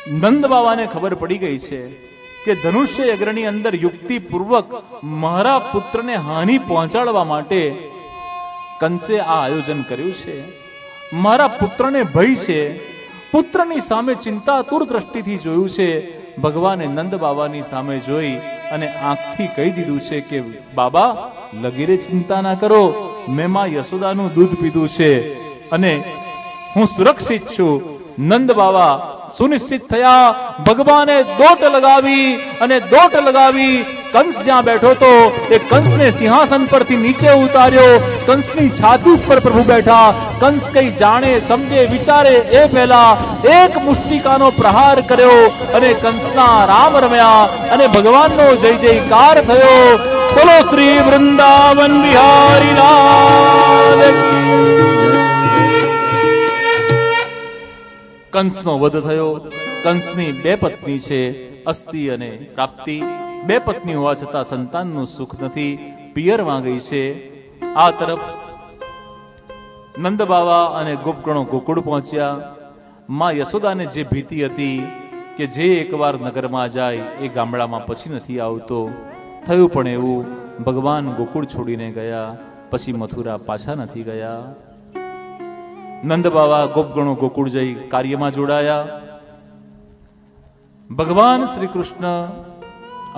નંદ બાવાને ખબર પડી ગઈ છે કે ધનુષ્ય યજ્ઞની અંદર યુક્તિ પૂર્વક મારા પુત્રને હાનિ પહોંચાડવા માટે કંસે આ આયોજન કર્યું છે. મારા પુત્રને ભય છે. પુત્રની સામે ચિંતાતુર દ્રષ્ટિથી જોયું છે. ભગવાને નંદ બાવાની સામે જોઈ અને આંખથી કહી દીધું છે કે બાબા લગીરે ચિંતા ના કરો, મેં માં યશોદાનું દૂધ પીધું છે અને હું સુરક્ષિત છું. નંદ બાવા સુનિશ્ચિત થયા. ભગવાને દોટ લગાવી કંસ જ્યાં બેઠો તો એ કંસને સિંહાસન પરથી નીચે ઉતાર્યો. કંસની છાતી ઉપર પ્રભુ બેઠા. કંસ કઈ જાણે સમજે વિચારે એ પહેલા એક મુષ્ટિકાનો પ્રહાર કર્યો અને કંસના રામ રમ્યા અને ભગવાનનો જય જયકાર થયો. બોલો શ્રી વૃંદાવન બિહારી લાલ કી. કંસનો વધ થયો. કંસની બે પત્ની છે, અસ્તિ અને પ્રાપ્તિ. બે પત્ની હોવા છતાં સંતાનનું સુખ નથી, પિયરમાં ગઈ છે. આ તરફ નંદ બાવા અને ગોપગણો ગોકુળ પહોંચ્યા. માં યશોદાને જે ભીતિ હતી કે જે એકવાર નગરમાં જાય એ ગામડામાં પછી નથી આવતો, થયું પણ એવું. ભગવાન ગોકુળ છોડીને ગયા, પછી મથુરા પાછા નથી ગયા. નંદ બાવા ગોપગણો ગોકુળ જઈ કાર્યમાં જોડાયા. ભગવાન શ્રી કૃષ્ણ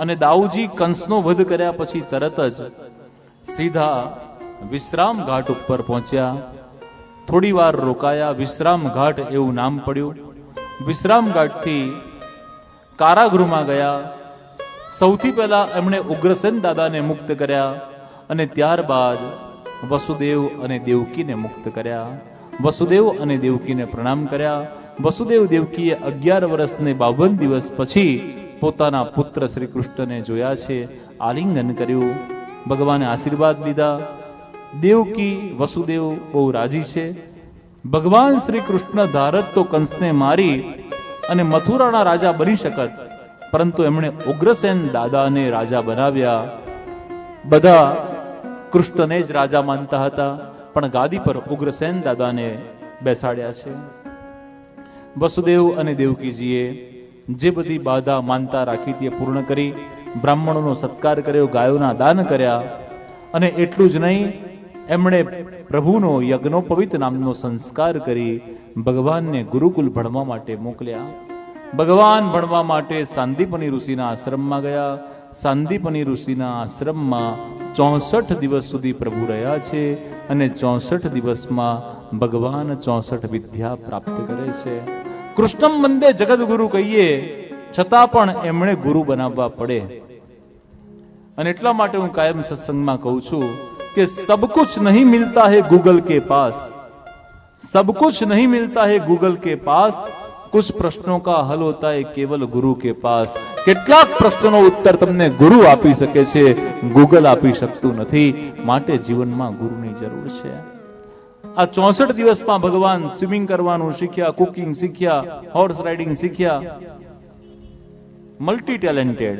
અને દાઉજી કંસનો વધ કર્યા પછી તરત જ સીધા વિશ્રામ ઘાટ ઉપર પહોંચ્યા. થોડી વાર રોકાયા. વિશ્રામ ઘાટ એવું નામ પડ્યું. વિશ્રામ ઘાટથી કારાગૃહમાં ગયા. સૌથી પહેલા એમણે ઉગ્રસેન દાદાને મુક્ત કર્યા અને ત્યારબાદ વસુદેવ અને દેવકીને મુક્ત કર્યા. વસુદેવ અને દેવકીને પ્રણામ કર્યા. વસુદેવ દેવકીએ 11 વર્ષ ને 52 દિવસ પછી પોતાના પુત્ર શ્રી કૃષ્ણને જોયા છે, આલિંગન કર્યું, ભગવાને આશીર્વાદ લીધા. દેવકી વસુદેવ બહુ રાજી છે. ભગવાન શ્રી કૃષ્ણ ધારત તો કંસને મારી અને મથુરાના રાજા બની શકત, પરંતુ એમણે ઉગ્રસેન દાદાને રાજા બનાવ્યા. બધા કૃષ્ણને જ રાજા માનતા હતા, પણ ગાદી પર ઉગ્રસેન દાદાને બેસાડ્યા છે. વસુદેવ અને દેવકીજીએ જે બધી બાધા માનતા રાખી તે પૂર્ણ કરી. બ્રાહ્મણોનો સત્કાર કર્યો, ગાયોના દાન કર્યા અને એટલું જ નહીં, એમણે પ્રભુનો યજ્ઞોપવિત નામનો સંસ્કાર કરી ભગવાનને ગુરુકુલ ભણવા માટે મોકલ્યા. ભગવાન ભણવા માટે સાંદીપની ઋષિના આશ્રમમાં ગયા. સાંદીપની ઋષિના આશ્રમમાં 64 દિવસ સુધી પ્રભુ રહ્યા છે અને 64 દિવસમાં ભગવાન 64 વિદ્યા પ્રાપ્ત કરે છે. કૃષ્ણમ વંદે જગત ગુરુ કહીએ છતાં પણ એમણે ગુરુ બનાવવા પડે. અને એટલા માટે હું કાયમ સત્સંગમાં કહું છું કે સબ કુછ નહીં મિલતા હૈ ગૂગલ કે પાસ, सब कुछ नहीं मिलता है गूगल के पास, कुछ प्रश्नों का हल होता है केवल गुरु के पास. કેટલાક પ્રશ્નોનો ઉત્તર તમને ગુરુ આપી શકે છે, ગૂગલ આપી શકતું નથી. માટે જીવનમાં ગુરુની જરૂર છે. આ 64 દિવસમાં ભગવાન સ્વિમિંગ કરવાનું શીખ્યા, કુકિંગ શીખ્યા, હોર્સ રાઇડિંગ શીખ્યા. મલ્ટી ટેલેન્ટેડ,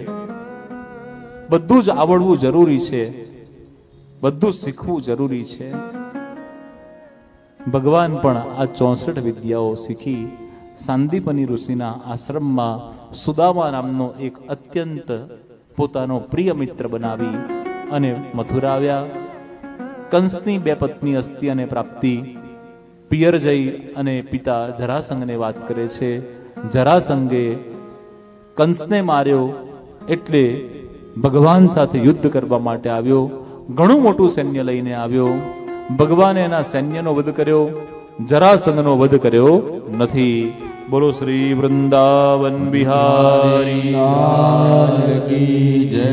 બધું જ આવડવું જરૂરી છે, બધું શીખવું જરૂરી છે. ભગવાન પણ આ 64 વિદ્યાઓ શીખી સાંદીપની ઋષિના આશ્રમમાં સુદામા નામનો એક અત્યંત પોતાનો પ્રિય મિત્ર બનાવી અને મથુરા આવ્યા. કંસની બે પત્ની અસ્તિ અને પ્રાપ્તિ પિયર જઈ અને પિતા જરાસંઘને વાત કરે છે. જરાસંઘે કંસને માર્યો એટલે ભગવાન સાથે યુદ્ધ કરવા માટે આવ્યો. ઘણું મોટું સૈન્ય લઈને આવ્યો. ભગવાને એના સૈન્યનો વધ કર્યો, જરાસંઘનો વધ કર્યો નથી. બોલો શ્રી વૃંદાવન બિહારી લાલ કી જય.